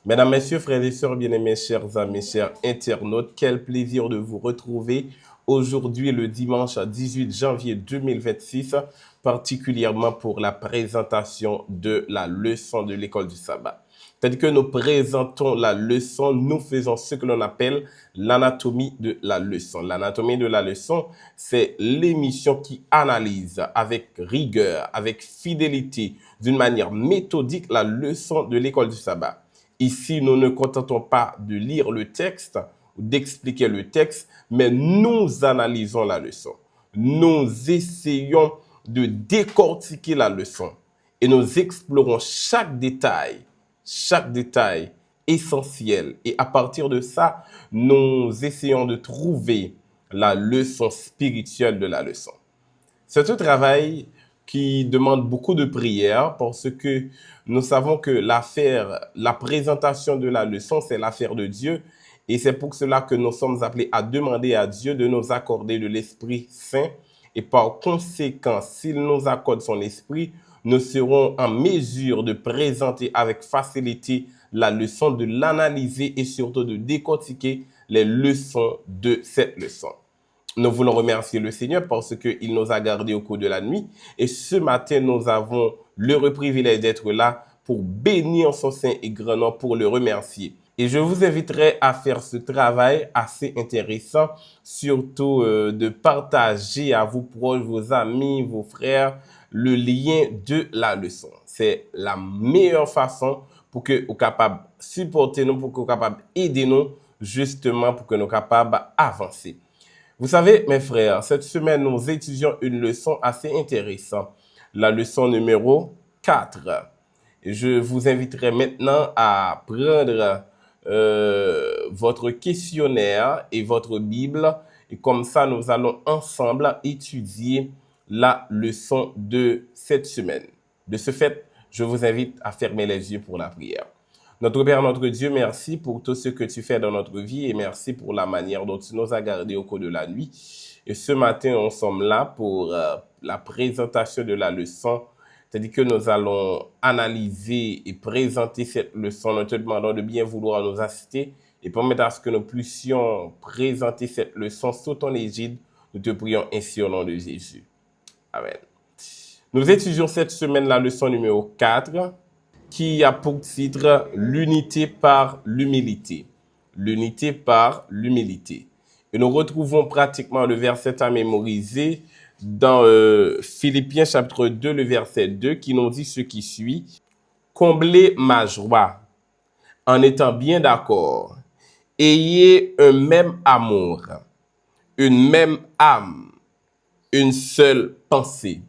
Mesdames, Messieurs, frères et sœurs bien-aimés, chers amis, chers internautes, quel plaisir de vous retrouver aujourd'hui le dimanche 18 janvier 2026, particulièrement pour la présentation de la leçon de l'école du sabbat. C'est-à-dire que nous présentons la leçon, nous faisons ce que l'on appelle l'anatomie de la leçon. L'anatomie de la leçon, c'est l'émission qui analyse avec rigueur, avec fidélité, d'une manière méthodique, la leçon de l'école du sabbat. Ici, nous ne contentons pas de lire le texte ou d'expliquer le texte, mais nous analysons la leçon. Nous essayons de décortiquer la leçon et nous explorons chaque détail essentiel. Et à partir de ça, nous essayons de trouver la leçon spirituelle de la leçon. C'est un travail qui demande beaucoup de prière parce que nous savons que la présentation de la leçon, c'est l'affaire de Dieu. Et c'est pour cela que nous sommes appelés à demander à Dieu de nous accorder de l'Esprit Saint. Et par conséquent, s'il nous accorde son Esprit, nous serons en mesure de présenter avec facilité la leçon, de l'analyser et surtout de décortiquer les leçons de cette leçon. Nous voulons remercier le Seigneur parce qu'il nous a gardés au cours de la nuit. Et ce matin, nous avons l'heureux privilège d'être là pour bénir son saint et grand nom, pour le remercier. Et je vous inviterai à faire ce travail assez intéressant, surtout de partager à vos proches, vos amis, vos frères, le lien de la leçon. C'est la meilleure façon pour que vous capables de supporter nous, pour que vous capables d'aider nous, justement pour que nous capables d'avancer. Vous savez, mes frères, cette semaine, nous étudions une leçon assez intéressante, la leçon numéro 4. Je vous inviterai maintenant à prendre votre questionnaire et votre Bible, et comme ça, nous allons ensemble étudier la leçon de cette semaine. De ce fait, je vous invite à fermer les yeux pour la prière. Notre Père, notre Dieu, merci pour tout ce que tu fais dans notre vie et merci pour la manière dont tu nous as gardés au cours de la nuit. Et ce matin, nous sommes là pour la présentation de la leçon. C'est-à-dire que nous allons analyser et présenter cette leçon. Nous te demandons de bien vouloir nous assister et permettre à ce que nous puissions présenter cette leçon sous ton égide. Nous te prions ainsi au nom de Jésus. Amen. Nous étudions cette semaine la leçon numéro 4. Qui a pour titre l'unité par l'humilité. L'unité par l'humilité. Et nous retrouvons pratiquement le verset à mémoriser dans Philippiens chapitre 2, le verset 2, qui nous dit ce qui suit. Comblez ma joie en étant bien d'accord. Ayez un même amour, une même âme, une seule pensée.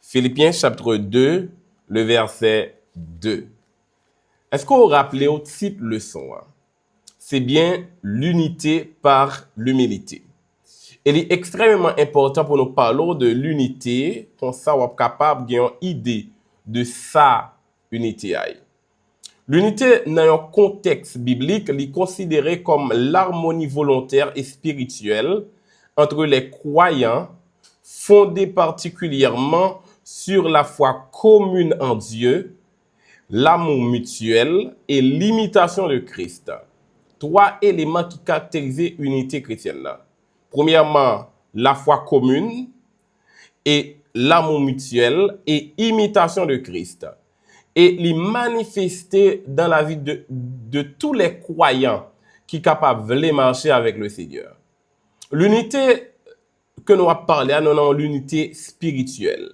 Philippiens chapitre 2, le verset 2. Est-ce qu'on vous rappelez au titre leçon? C'est bien l'unité par l'humilité. Il est extrêmement important pour nous parler de l'unité, pour ça on est capable d'avoir une idée de sa unité. L'unité dans un contexte biblique est considérée comme l'harmonie volontaire et spirituelle entre les croyants, fondée particulièrement sur la foi commune en Dieu, l'amour mutuel et l'imitation de Christ. Trois éléments qui caractérisent l'unité chrétienne. Premièrement, la foi commune et l'amour mutuel et imitation de Christ. Et les manifester dans la vie de tous les croyants qui sont capables de marcher avec le Seigneur. L'unité que nous avons parlé, nous avons l'unité spirituelle.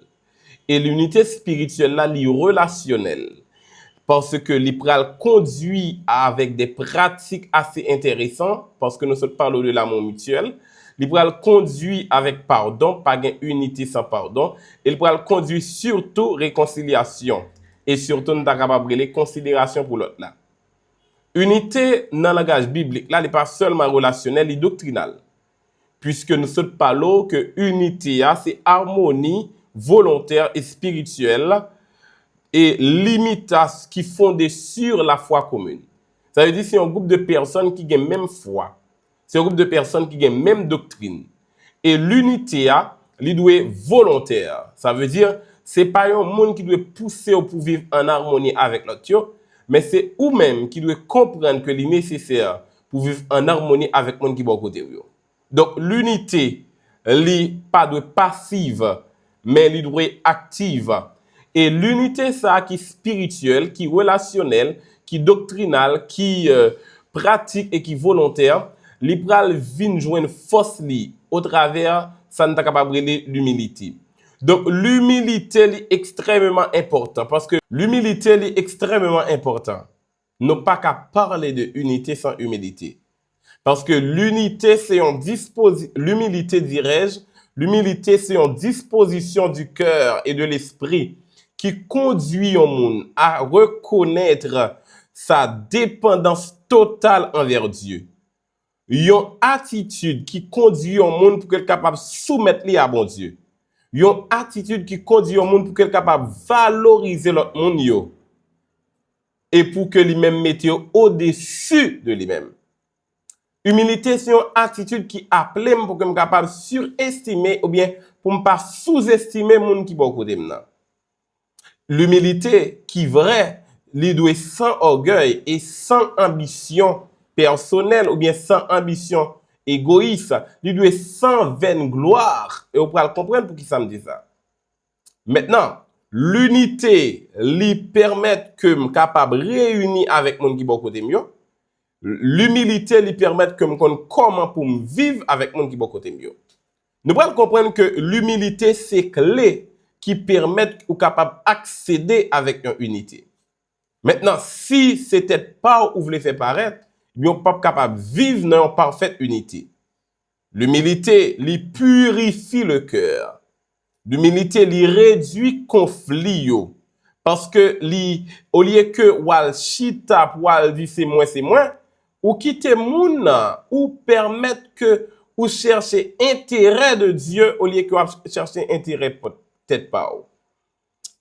Et l'unité spirituelle, là, est relationnelle. Parce que l'IPRAL conduit avec des pratiques assez intéressantes, parce que nous sommes parlons de l'amour mutuel. L'IPRAL conduit avec pardon, pas une unité sans pardon. Et l'IPRAL conduit surtout réconciliation. Et surtout, nous sommes capables de considération pour l'autre là. Unité dans le langage biblique, là, n'est pas seulement relationnel, et doctrinal. Puisque nous sommes parlons que unité, c'est harmonie volontaire et spirituelle et l'imitation qui fondée sur la foi commune. Ça veut dire que c'est un groupe de personnes qui ont la même foi. C'est un groupe de personnes qui ont la même doctrine. Et l'unité, elle doit être volontaire. Ça veut dire c'est pas un monde qui doit pousser pour vivre en harmonie avec l'autre, mais c'est ou-même qui doit comprendre que c'est nécessaire pour vivre en harmonie avec le monde qui est à côté de vous. Donc, l'unité, n'est pas de passive, mais elle doit être active. Et l'unité, ça, qui est spirituelle, qui est relationnelle, qui est doctrinale, qui pratique et qui est volontaire, l'ipral vient joindre force au travers, ça n'est pas capable de l'humilité. Donc, l'humilité est extrêmement important parce que l'humilité est extrêmement important. Nous pas qu'à parler de unité sans humilité. Parce que l'unité, c'est une disposition, l'humilité, dirais-je, l'humilité, c'est une disposition du cœur et de l'esprit qui conduit au monde à reconnaître sa dépendance totale envers Dieu. Une attitude qui conduit au monde pour qu'elle capable de soumettre à bon Dieu. Une attitude qui conduit au monde pour qu'elle capable de valoriser l'autre monde yo. Et pour que lui-même mette au-dessus de lui-même. Humilité, c'est une attitude qui appelle pour que je sois capable de surestimer ou bien pour ne pas sous-estimer les gens qui sont côté de L'humilité qui est vraie, il doit être sans orgueil et sans ambition personnelle ou bien sans ambition égoïste. Il doit être sans vaine gloire. Et vous pouvez comprendre pour qui ça me dit ça. Maintenant, l'unité lui permet que je sois capable de réunir avec les gens qui sont côté de moi. L'humilité lui permet que je connaisse comment pour me vivre avec les gens qui sont côté de moi. Nous devons comprendre que l'humilité, c'est clé qui permettent ou capable d'accéder avec une unité. Maintenant, si c'était pas où vous voulez faire paraître, vous n'êtes pas capable de vivre dans une parfaite unité. L'humilité, lui purifie le cœur. L'humilité, lui réduit conflit. Parce que, au lieu que wal chita, wal dit c'est moi, ou quitter moun, ou permettre que ou chercher intérêt de Dieu au lieu que vous chercher intérêt peut-être pas.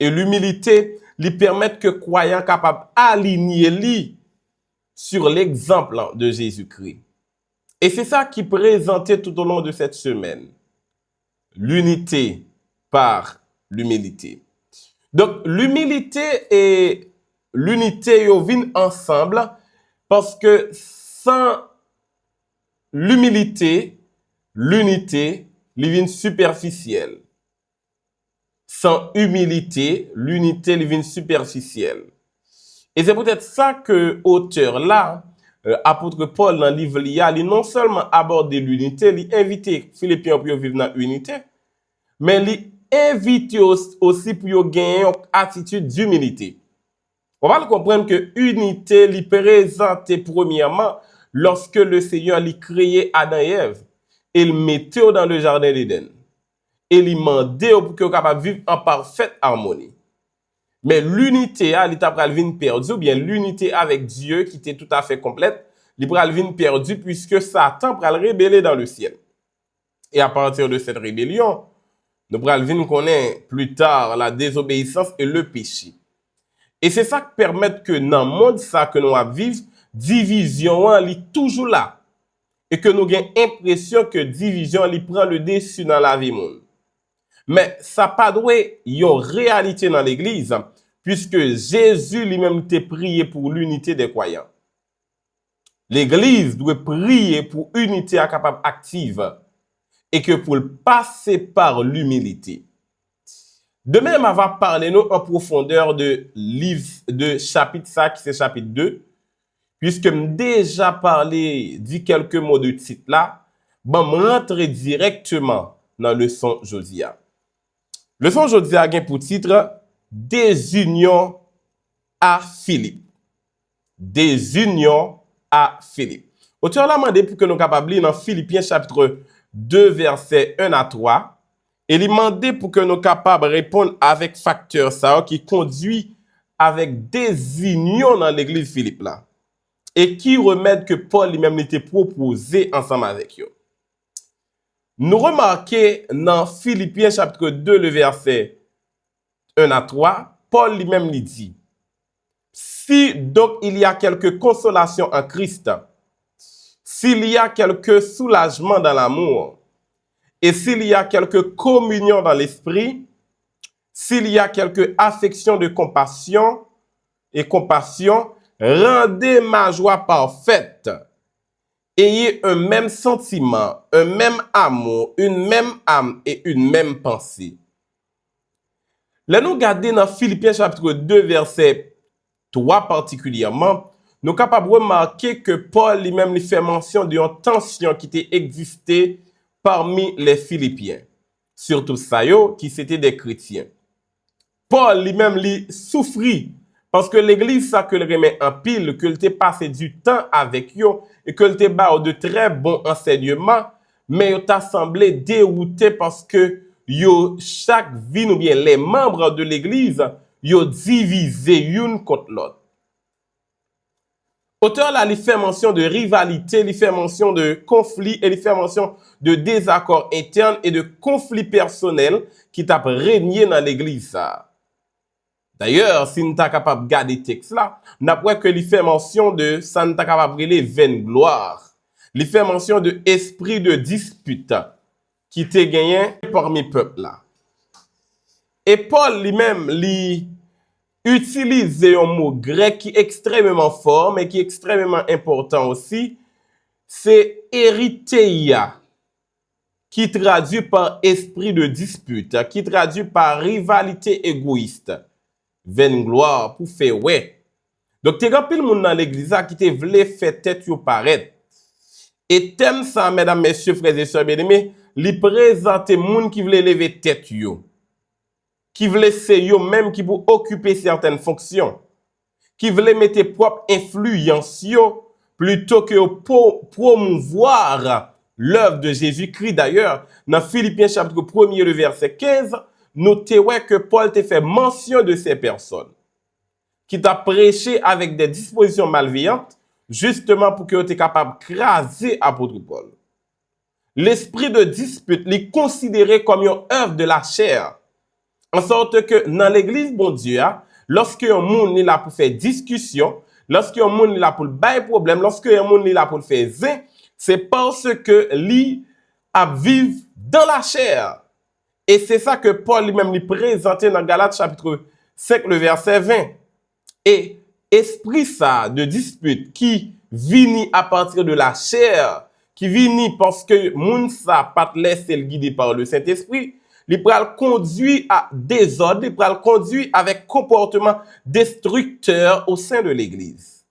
Et l'humilité lui permet que croyant capable d'aligner lui sur l'exemple de Jésus-Christ. Et c'est ça qui est présenté tout au long de cette semaine. L'unité par l'humilité. Donc, l'humilité et l'unité viennent ensemble parce que sans l'humilité, l'unité vient superficielle. Sans humilité, l'unité vient superficielle. Et c'est peut-être ça que l'auteur là, apôtre Paul dans le livre il non seulement abordé l'unité, il invite Philippiens pour vivre dans l'unité, mais il invite aussi pour gagner une attitude d'humilité. On va comprendre que l'unité est présentée premièrement lorsque le Seigneur a créé Adam et Ève et il mettait dans le jardin d'Éden. Et il demandait pour qu'ils soient capables de vivre en parfaite harmonie. Mais l'unité, elle est perdue, ou bien l'unité avec Dieu qui était tout à fait complète, elle est perdue puisque Satan va le rébeller dans le ciel. Et à partir de cette rébellion, nous allons connaître plus tard la désobéissance et le péché. Et c'est ça qui permet que dans le monde ça que nous vivons, division est toujours là. Et que nous avons l'impression que division prend le dessus dans la vie monde. Mais ça pas doit une réalité dans l'église, puisque Jésus lui-même était prié pour l'unité des croyants. L'église doit prier pour unité capable active et que pour le passer par l'humilité. Demain, on va parler nous en profondeur de livre de chapitre 5, c'est chapitre 2, puisque j'ai déjà parlé, dit quelques mots de titre là, bon, je rentre directement dans le leçon Josia. Leçon Josia a pour titre Désunion à Philippe. Désunion à Philippe. Auteur l'a demandé pour que nous capables lire dans Philippiens chapitre 2 versets 1 à 3. Et il demandé pour que nous capables répondre avec facteur ça qui conduit avec désunion dans l'église Philippe là. Et qui remède que Paul lui-même était proposé ensemble avec eux. Nous remarquons dans Philippiens chapitre 2 le verset 1 à 3, Paul lui-même lui dit, si donc il y a quelque consolation en Christ, s'il y a quelque soulagement dans l'amour, et s'il y a quelque communion dans l'esprit, s'il y a quelque affection de compassion, et compassion, rendez ma joie parfaite. Ayez un même sentiment, un même amour, une même âme et une même pensée. Là, nous regardons dans Philippiens chapitre 2, verset 3 particulièrement, nous sommes capables de remarquer que Paul lui-même lui fait mention d'une tension qui était existée parmi les Philippiens. Surtout ça, qui c'était des chrétiens. Paul lui-même lui souffrit parce que l'église ça que le remet en pile, que le passé du temps avec eux et que le ba de très bons enseignements, mais il t'a semblé dérouté parce que yo chaque vie ou bien les membres de l'église yo divisé une contre l'autre. Auteur là, il fait mention de rivalité, il fait mention de conflit et il fait mention de désaccords internes et de conflits personnels qui t'a régné dans l'église. D'ailleurs, si nous sommes capables de garder le texte là, nous avons que il fait mention de ça, nous sommes capables de vaine gloire. Il fait mention de esprit de dispute qui était gagné parmi le peuple là. Et Paul lui-même, lui utilise un mot grec qui est extrêmement fort, mais qui est extrêmement important aussi. C'est eritheia, qui traduit par esprit de dispute, qui traduit par rivalité égoïste. Vaine gloire pour faire ouais. Donc, t'es grand pile moun dans l'église qui te vle faire tête yo paraître. Et thème ça, mesdames, messieurs, frères et sœurs bien-aimés, li présente moun qui vle lever tête yo. Qui vle se yo même qui pour occuper certaines fonctions. Qui vle mettre propre influence yo plutôt que pour promouvoir l'œuvre de Jésus-Christ. D'ailleurs, dans Philippiens chapitre 1er, le verset 15, notez que Paul te fait mention de ces personnes qui t'a prêché avec des dispositions malveillantes, justement pour que tu es capable de craser apôtre Paul. L'esprit de dispute est considéré comme une œuvre de la chair. En sorte que dans l'église, bon Dieu, lorsque un monde est là pour faire discussion, lorsque un monde est là pour bailler problème, lorsque un monde est là pour faire zin, c'est parce que lui a vivre dans la chair. Et c'est ça que Paul lui-même lui présentait dans Galates chapitre 5, le verset 20. Et esprit ça de dispute qui vini à partir de la chair, qui vini parce que moun sa pas laissé le guider par le Saint-Esprit, il pral conduit à désordre, il pral conduit avec comportement destructeur au sein de l'église.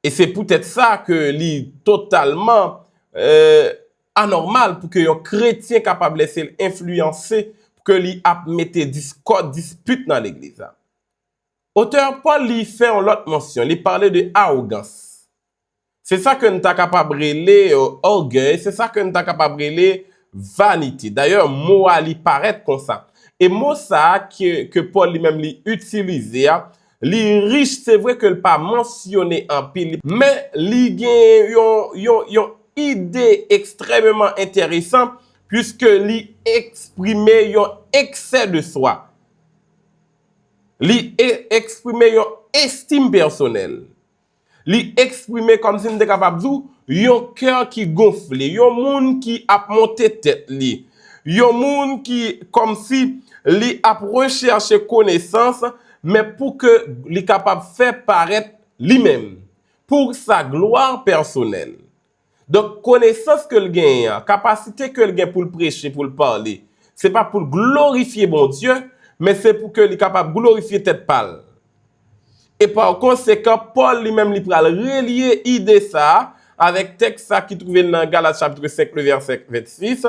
Et c'est peut-être ça que li totalement anormal pour que un chrétien capable de laisser influencer pour que li a mette discorde, dispute dans l'église. Auteur Paul lui fait une autre mention, il parlait de arrogance. C'est ça que nous sommes capables de relayer orgueil, c'est ça que nous sommes capables de relayer vanité. D'ailleurs, mot ali paraît comme ça. Et mot ça que Paul lui-même utilisé, li riche, c'est vrai que le pas mentionné en pile, mais li gen yon idée extrêmement intéressante puisque li exprimer yon excès de soi. Li exprimer yon estime personnelle. Li exprimer comme si nous étions capables de dire yon cœur qui gonfle, yon moun qui a monté tête li. Yon moun qui comme si li a recherché connaissance mais pour que li capable faire paraître lui-même pour sa gloire personnelle. Donc connaissance que le gagne, capacité que le gagne pour le prêcher, pour le parler, c'est pas pour glorifier bon Dieu, mais c'est pour que li capable glorifier tête pâle. Et par conséquent, Paul lui-même lui pral relier idée ça avec texte ça qui trouvé dans Galates chapitre 5 le verset 26.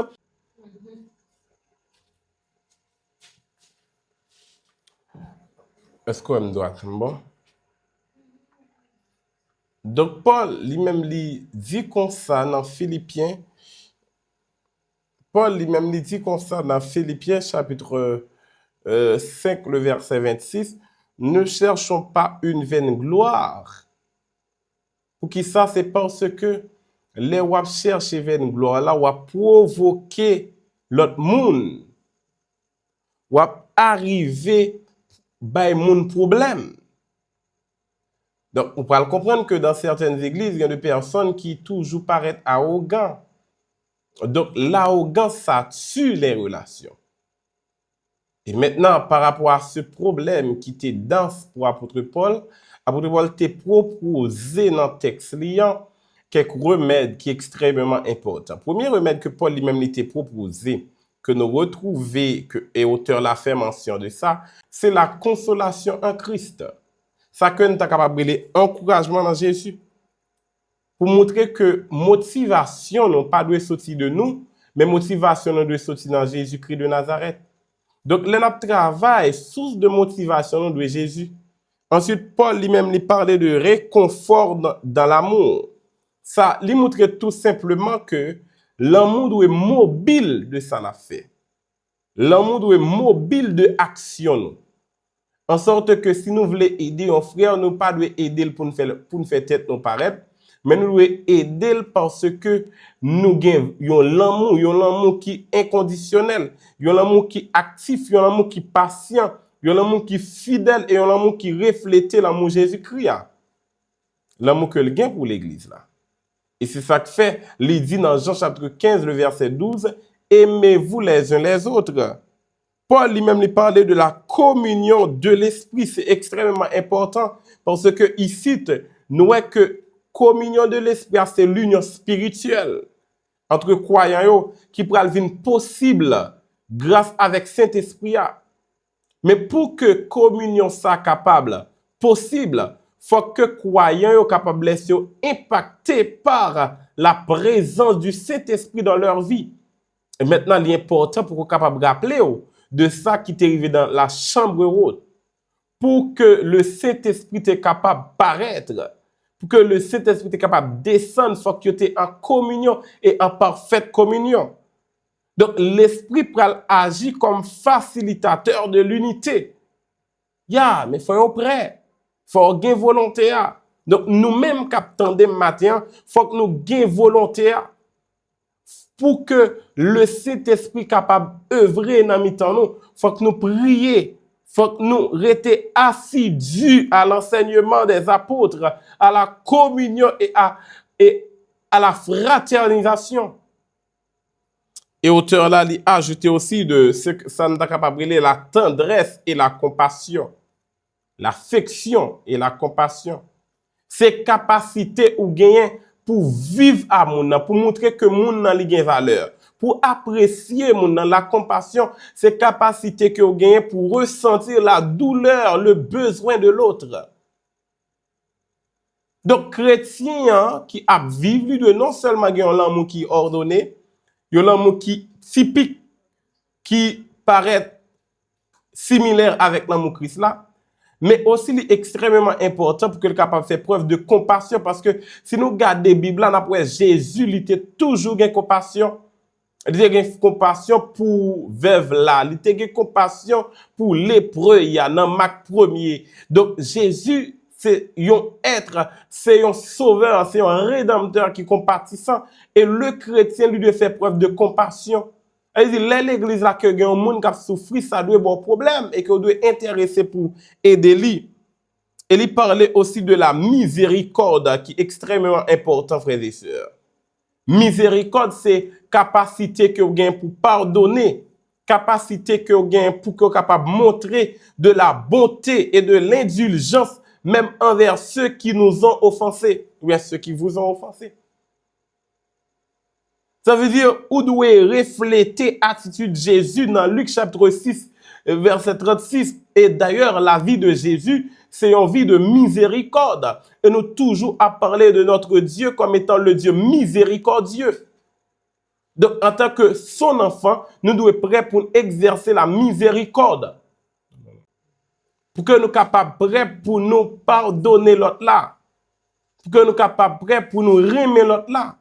Est-ce qu'on doit être bon? Donc Paul lui-même lui dit comme ça dans Philippiens. Paul lui-même lui dit comme ça dans Philippiens chapitre 5 le verset 26. Ne cherchons pas une vaine gloire. Pour qui ça, c'est parce que les wap chercher vaine gloire là, wap provoquer l'autre monde. Wap arriver bay moun problème. Donc, on peut comprendre que dans certaines églises, il y a des personnes qui toujours paraissent arrogants. Donc, l'arrogance, ça tue les relations. Et maintenant, par rapport à ce problème qui était dense pour apôtre Paul t'a proposé dans le texte liant quelques remèdes qui sont extrêmement importants. Premier remède que Paul lui-même t'a proposé, que nous retrouvons, et auteur l'a fait mention de ça, c'est la consolation en Christ. Ça que nous sommes capables de encouragement dans Jésus. Pour montrer que motivation n'a pas de sortir de nous, mais motivation doit sortir dans Jésus-Christ de Nazareth. Donc, notre travail, source de motivation de Jésus. Ensuite, Paul lui-même lui parlait de réconfort dans l'amour. Ça lui montre tout simplement que l'amour doit être mobile de ça l'a fait. L'amour doit être mobile de action. En sorte que si nous voulons aider un frère, nous ne pas aider pour nous faire tête nous paraître, mais nous devons aider parce que nous avons l'amour qui est inconditionnel, l'amour qui est actif, l'amour qui est patient, l'amour qui est fidèle et l'amour qui reflète l'amour Jésus-Christ. L'amour que le gain pour l'église là. Et c'est ça que fait, il dit dans Jean chapitre 15, le verset 12, aimez-vous les uns les autres. Paul lui-même lui parlait de la communion de l'esprit. C'est extrêmement important parce que ici, nous voyons que communion de l'esprit, c'est l'union spirituelle entre croyants qui pourra devenir possible grâce avec Saint-Esprit. Mais pour que communion soit capable, possible, faut que croyants soient capables d'être impactés par la présence du Saint-Esprit dans leur vie. Et maintenant, l'important pour qu'on soit capable de rappeler de ça qui est arrivé dans la chambre haute, pour que le Saint-Esprit soit capable de paraître, pour que le Saint-Esprit soit capable de descendre, il faut que tu en communion et en parfaite communion. Donc, l'Esprit peut agir comme facilitateur de l'unité. Mais soyons prêts. Il faut avoir volonté. Donc, nous-mêmes, qui attendons matin, il faut que nous ayons volonté pour que le Saint-Esprit capable d'œuvrer dans mi-temps nous. Il faut que nous prions. Il faut que nous restions assidus à l'enseignement des apôtres, à la communion et à la fraternisation. Et auteur là, il a ajouté aussi de ce que ça nous a capable de la tendresse et la compassion. L'affection et la compassion. C'est capacité ou gagner pour vivre à moun, pour montrer que moun nan li gen valeur. Pour apprécier moun nan, la compassion, c'est capacité que vous gagnez pour ressentir la douleur, le besoin de l'autre. Donc, chrétien qui a vécu de non seulement l'amour qui est ordonné, l'amour qui est typique, qui paraît similaire avec l'amour Christ là, mais aussi il est extrêmement important pour que le capable faire preuve de compassion, parce que si nous regardons la Bible, après Jésus, il était toujours gain compassion. Il était compassion pour veuve là, il était compassion pour lépreux, il y a dans Marc 1er. Donc Jésus, c'est un être, c'est un sauveur, c'est un rédempteur qui est compatissant, et le chrétien lui doit faire preuve de compassion. Il dit, l'église là que y a un monde qui a souffert, ça doit avoir un problème et qu'on doit intéresser pour aider lui. Et il parlait aussi de la miséricorde qui est extrêmement important, frères et sœurs. Miséricorde, c'est capacité que vous avez pour pardonner, capacité que vous avez pour que vous capable de montrer de la bonté et de l'indulgence même envers ceux qui nous ont offensés ou bien ceux qui vous ont offensés. Ça veut dire, vous devez refléter l'attitude de Jésus dans Luc chapitre 6, verset 36. Et d'ailleurs, la vie de Jésus, c'est une vie de miséricorde. Et nous toujours à parler de notre Dieu comme étant le Dieu miséricordieux. Donc, en tant que son enfant, nous devons être prêts pour exercer la miséricorde. Pour que nous soyons capables prêts pour nous pardonner l'autre là. Pour que nous soyons capables prêts pour nous remettre l'autre là.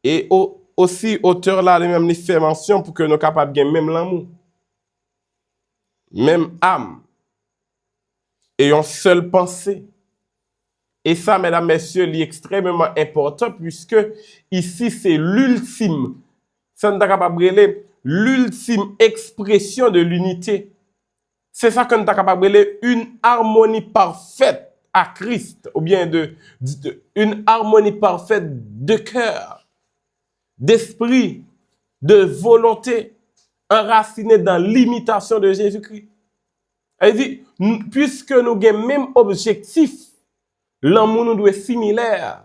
Et aussi, auteur là, lui-même, il fait mention pour que nous soyons capables de gagner même l'amour, même âme, et une seule pensée. Et ça, mesdames, messieurs, c'est extrêmement important puisque ici, c'est l'ultime, ça nous est capable de brûler, l'ultime expression de l'unité. C'est ça que nous est capable de brûler, une harmonie parfaite à Christ, ou bien une harmonie parfaite de cœur, d'esprit, de volonté, enraciné dans l'imitation de Jésus-Christ. Elle dit, puisque nous avons le même objectif, l'amour nous doit être similaire,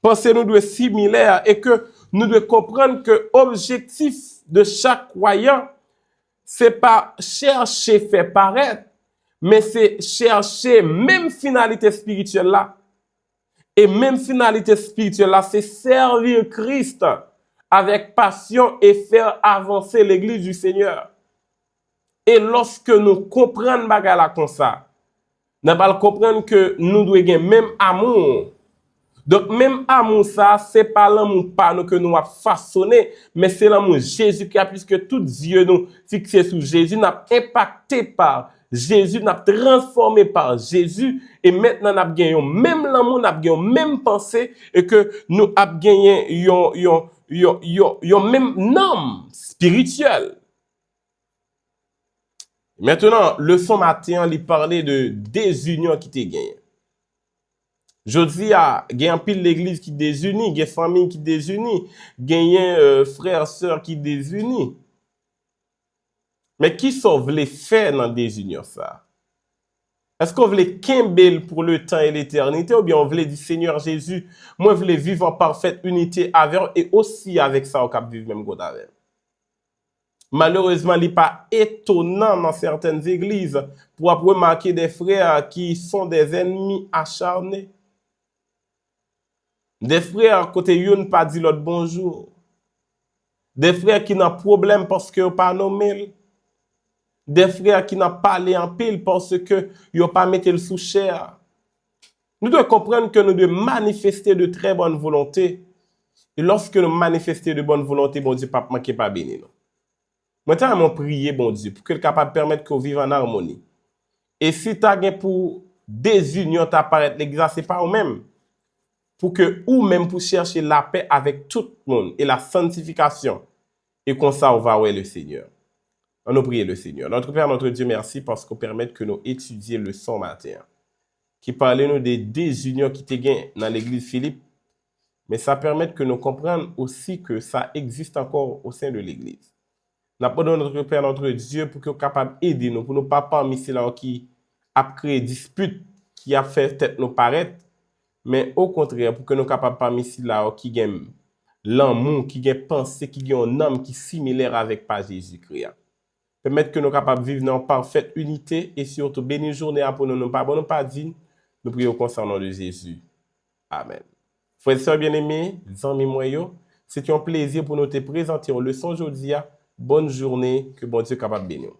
pensée nous doit être similaire, et que nous devons comprendre que l'objectif de chaque croyant, c'est pas chercher faire paraître, mais c'est chercher même finalité spirituelle là. Et même finalité spirituelle là, c'est servir Christ avec passion et faire avancer l'église du Seigneur. Et lorsque nous comprenons bagala comme ça, nous allons comprendre que nous devons avoir même amour. Donc, même amour, ça, c'est pas l'amour par nous que nous avons façonné, mais c'est l'amour Jésus qui a, puisque tout Dieu nous fixé sur Jésus, n'a impacté par Jésus, n'a transformé par Jésus, et maintenant, nous avons gagné même l'amour, nous avons gagné même pensée, et que nous avons gagné même nom spirituel. Maintenant, le son matin, il parlait de désunion qui t'est gagné. Je dis, il y a un pile l'église qui désunit, il y a famille qui désunit, il y a frères, sœurs qui désunit. Mais qui sauve les faits dans désunion ça? Est-ce qu'on voulait Kimbel pour le temps et l'éternité ou bien on voulait dire Seigneur Jésus, moi je voulais vivre en parfaite unité avec et aussi avec ça au cap vivre même God avec. Malheureusement, il n'est pas étonnant dans certaines églises pour remarquer des frères qui sont des ennemis acharnés. Des frères côté yon pas dit l'autre bonjour. Des frères qui n'ont problème parce que yon pas nommé. Des frères qui n'ont pas parlé en pile parce que yon pas mis le sous chair. Nous devons comprendre que nous devons manifester de très bonne volonté. Et lorsque nous manifestons de bonne volonté, bon Dieu, pas manquer pas béni. Maintenant, on prier, bon Dieu, pour qu'il soit capable de permettre qu'on vive en harmonie. Et si tu as pour désunion t'apparaître l'église, c'est pas eux-mêmes. Pour que ou même pour chercher la paix avec tout le monde et la sanctification. Et comme ça, on va voir le Seigneur. On nous prie le Seigneur. Notre Père, notre Dieu, merci parce qu'on permet que nous étudions le son matin. Qui parlait nous des désunions qui te gagnent dans l'église Philippe. Mais ça permet que nous comprenions aussi que ça existe encore au sein de l'église. Nous appelons notre Père, notre Dieu, pour qu'il soit capable d'aider nous, pour ne pas parmi ceux qui a créé dispute, qui a fait tête nous paraître. Mais au contraire, pour que nous soyons capables parmi ceux qui gagnent l'amour, qui gagnent pensée, qui gagnent un âme qui est similaire avec pas Jésus-Christ. Permettre que nous soyons capables de vivre en parfaite unité et surtout bénir journée pour nous, nous pas dignes. Nous prions concernant de Jésus. Amen. Frères et sœurs bien-aimés, amis moyens, c'est un plaisir pour nous te présenter en leçon aujourd'hui. Bonne journée, que bon Dieu soit capable de bénir.